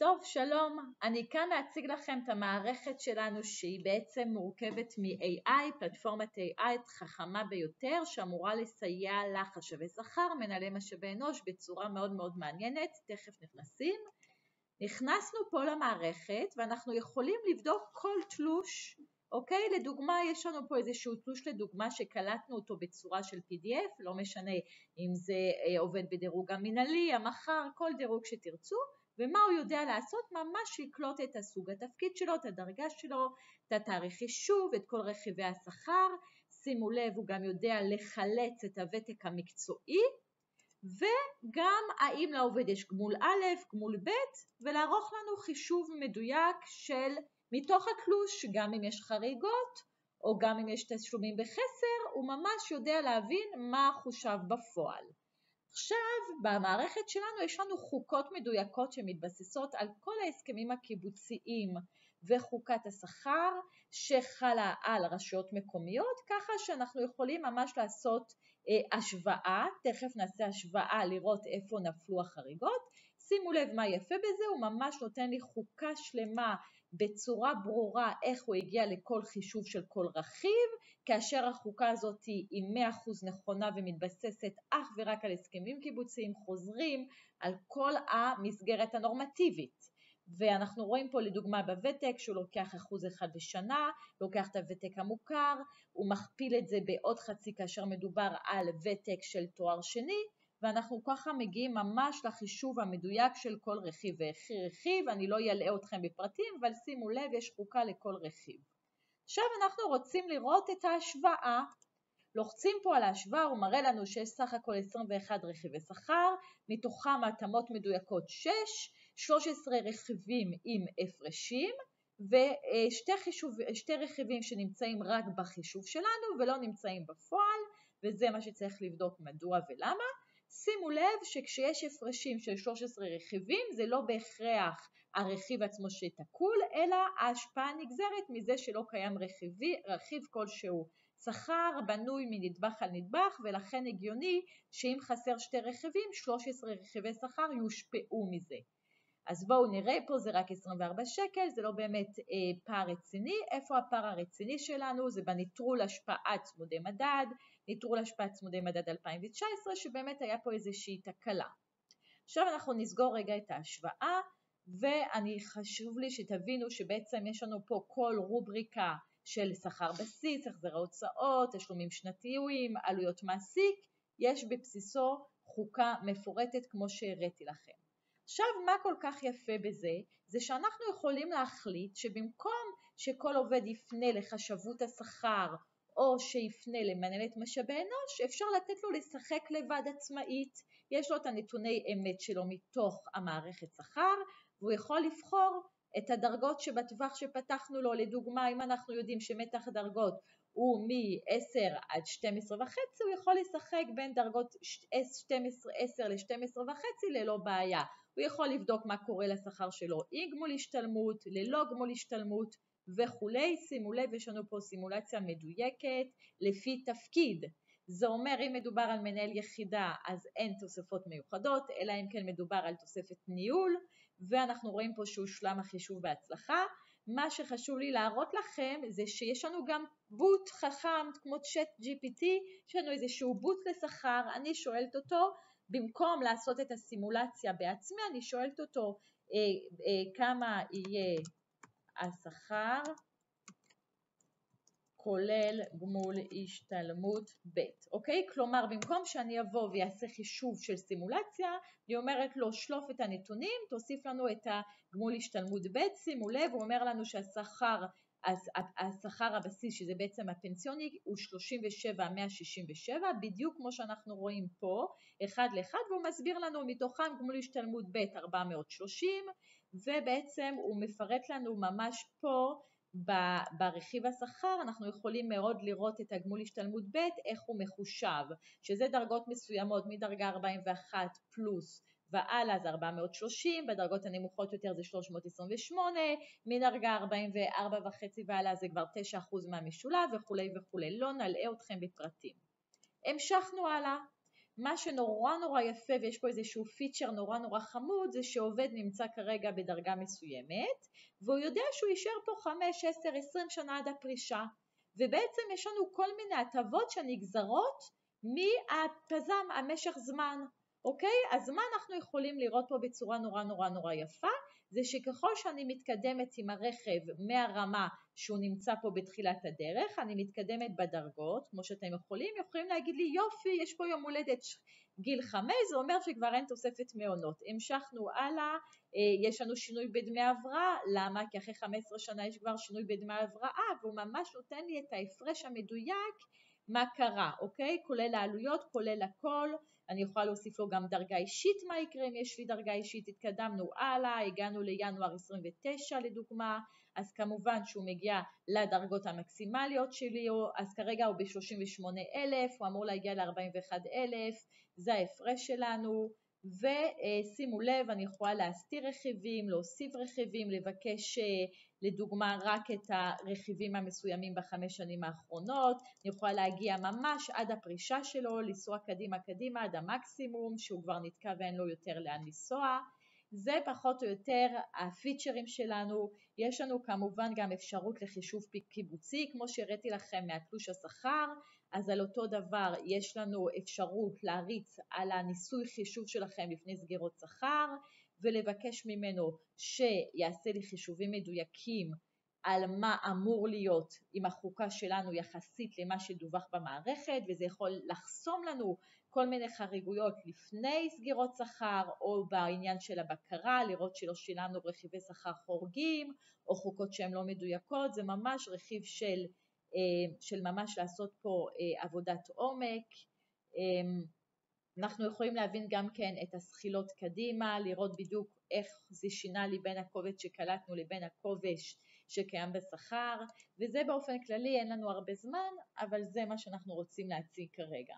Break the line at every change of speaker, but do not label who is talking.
טוב, שלום, אני כאן להציג לכם את המערכת שלנו שהיא בעצם מורכבת מ-AI, פלטפורמת AI חכמה ביותר שאמורה לסייע לחשבי שכר, מנהלי משאבי אנוש בצורה מאוד מאוד מעניינת, תכף נכנסים. נכנסנו פה למערכת ואנחנו יכולים לבדוק כל תלוש, אוקיי? לדוגמה יש לנו פה איזשהו תלוש לדוגמה שקלטנו אותו בצורה של PDF, לא משנה אם זה עובד בדירוג המנהלי, המחר, כל דירוג שתרצו, ומה הוא יודע לעשות? ממש לקלוט את הסוג התפקיד שלו, את הדרגה שלו, את התאריך חישוב, את כל רכיבי השכר. שימו לב, הוא גם יודע לחלץ את הוותק המקצועי, וגם האם לעובד יש גמול א', גמול ב', ולערוך לנו חישוב מדויק של מתוך התלוש, גם אם יש חריגות, או גם אם יש תשלומים בחסר, הוא ממש יודע להבין מה חושב בפועל. עכשיו, במערכת שלנו יש לנו חוקות מדויקות שמתבססות על כל ההסכמים הקיבוציים וחוקת השכר שחלה על רשויות מקומיות, ככה שאנחנו יכולים ממש לעשות השוואה, תכף נעשה השוואה לראות איפה נפלו החריגות. שימו לב מה יפה בזה, הוא ממש נותן לי חוקה שלמה בצורה ברורה איך הוא הגיע לכל חישוב של כל רכיב, כאשר החוקה הזאת היא 100% נכונה ומתבססת אך ורק על הסכמים קיבוציים חוזרים, על כל המסגרת הנורמטיבית. ואנחנו רואים פה לדוגמה בוותק שהוא לוקח 1% בשנה, לוקח את הוותק המוכר, הוא מכפיל את זה בעוד חצי כאשר מדובר על ותק של תואר שני, ואנחנו ככה מגיעים ממש לחישוב המדויק של כל רכיב ורכיב. אני לא ילאה אתכם בפרטים, אבל שימו לב, יש חוקה לכל רכיב. עכשיו אנחנו רוצים לראות את ההשוואה. לוחצים פה על ההשוואה, הוא מראה לנו שיש סך הכל 21 רכיבי שכר, מתוכם התאמות מדויקות 6, 13 רכיבים עם הפרשים, ושתי רכיבים שנמצאים רק בחישוב שלנו ולא נמצאים בפועל, וזה מה שצריך לבדוק מדוע ולמה. שימו לב שכשיש הפרשים של 13 רכיבים, זה לא בהכרח הרכיב עצמו שתקול, אלא ההשפעה נגזרת מזה שלא קיים רכיב כלשהו. שכר בנוי מנדבך על נדבך, ולכן הגיוני שאם חסר שתי רכיבים, 13 רכיבי שכר יושפעו מזה. אז בואו נראה, פה זה רק 24 שקל, זה לא באמת פער רציני. איפה הפער הרציני שלנו? זה בניטרול השפעת צמודי מדד, ניטרול השפעת צמודי מדד 2019, שבאמת היה פה איזושהי תקלה. עכשיו אנחנו נסגור רגע את ההשוואה, ואני חשוב לי שתבינו שבעצם יש לנו פה כל רובריקה של שכר בסיס, החזרי הוצאות, תשלומים שנתיים, עלויות מעסיק, יש בבסיסו חוקה מפורטת כמו שהראיתי לכם. עכשיו מה כל כך יפה בזה? זה שאנחנו יכולים להחליט שבמקום שכל עובד יפנה לחשבות השכר או שיפנה למנהלת משאבי אנוש, אפשר לתת לו לשחק לבד עצמאית. יש לו את הנתוני אמת שלו מתוך המערכת שכר, והוא יכול לבחור את הדרגות שבטווח שפתחנו לו. לדוגמה, אם אנחנו יודעים שמתח הדרגות הוא מ-10 עד 12 וחצי, הוא יכול לשחק בין דרגות 10 ל-12 וחצי ללא בעיה. הוא יכול לבדוק מה קורה לשכר שלו עם גמול השתלמות, ללא גמול השתלמות וכולי. שימו לב, יש לנו פה סימולציה מדויקת לפי תפקיד. זה אומר אם מדובר על מנהל יחידה אז אין תוספות מיוחדות, אלא אם כן מדובר על תוספת ניהול, ואנחנו רואים פה שהושלם החישוב בהצלחה. מה שחשוב לי להראות לכם זה שיש לנו גם בוט חכם כמו צ'אט GPT, יש לנו איזשהו בוט לשכר, אני שואלת אותו, במקום לעשות את הסימולציה בעצמי, אני שואלת אותו כמה יהיה השכר כולל גמול השתלמות ב', אוקיי? כלומר, במקום שאני אבוא ויעשה חישוב של סימולציה, אני אומרת לו, שלוף את הנתונים, תוסיף לנו את הגמול השתלמות ב'. שימו לב, הוא אומר לנו שהשכר הבסיס, שזה בעצם הפנסיוני, הוא 37,167, בדיוק כמו שאנחנו רואים פה, אחד לאחד, והוא מסביר לנו מתוכם גמול השתלמות ב' 430, ובעצם הוא מפרט לנו ממש פה, ברכיב השכר אנחנו יכולים מאוד לראות את הגמול השתלמות ב' איך הוא מחושב, שזה דרגות מסוימות מדרגה 41 פלוס והלאה זה 430, בדרגות הנמוכות יותר זה 328, מדרגה 44 וחצי והלאה זה כבר 9% מהמשולב וכולי וכולי. לא נלאה אתכם בפרטים. המשכנו הלאה, מה שנורא יפה, ויש פה איזשהו פיצ'ר נורא חמוד, זה שעובד נמצא כרגע בדרגה מסוימת, והוא יודע שהוא יישאר פה 5, 10, 20 שנה עד הפרישה, ובעצם יש לנו כל מיני הטבות שנגזרות מהפזם, המשך זמן, אוקיי? אז מה אנחנו יכולים לראות פה בצורה נורא יפה, זה שככל שאני מתקדמת עם הרכב מהרמה שהוא נמצא פה בתחילת הדרך, אני מתקדמת בדרגות, כמו שאתם יכולים להגיד לי יופי, יש פה יום הולדת גיל 5, זה אומר שכבר אין תוספת מעונות. המשכנו הלאה, יש לנו שינוי בדמי הבראה, למה? כי אחרי 15 שנה יש כבר שינוי בדמי הבראה, והוא ממש נותן לי את ההפרש המדויק מה קרה, אוקיי? כולל העלויות, כולל הכל, אני יכולה להוסיף לו גם דרגה אישית, מה יקרה אם יש לי דרגה אישית, התקדמנו הלאה, הגענו לינואר 29 לדוגמה, אז כמובן שהוא מגיע לדרגות המקסימליות שלי, אז כרגע הוא ב-38,000, הוא אמור להגיע ל-41,000, זה ההפרש שלנו, ושימו לב, אני יכולה להסתיר רכיבים, להוסיף רכיבים, לבקש לדוגמה רק את הרכיבים המסוימים ב5 שנים האחרונות, אני יכולה להגיע ממש עד הפרישה שלו, לנסוע קדימה עד המקסימום, שהוא כבר נתקע ואין לו יותר לאן לנסוע. זה פחות או יותר הפיצ'רים שלנו. יש לנו כמובן גם אפשרות לחישוב קיבוצי, כמו שהראיתי לכם מהתלוש השכר, אז על אותו דבר יש לנו אפשרות להריץ על הניסוי חישוב שלכם לפני סגירות שכר, ולבקש ממנו שיעשה לי חישובים מדויקים על מה אמור להיות עם החוקה שלנו יחסית למה שדווח במערכת, וזה יכול לחסום לנו כל מיני חריגויות לפני סגירות שכר, או בעניין של הבקרה, לראות שלא שילמנו רכיבי שכר חורגים, או חוקות שהן לא מדויקות. זה ממש רכיב של ממש לעשות פה עבודת עומק. אנחנו יכולים להבין גם כן את הסחילות קדימה, לראות בדיוק איך זה שינה לי בין הקובץ שקלטנו לבין הקובץ שקיים בשכר, וזה באופן כללי, אין לנו הרבה זמן, אבל זה מה שאנחנו רוצים להציג כרגע.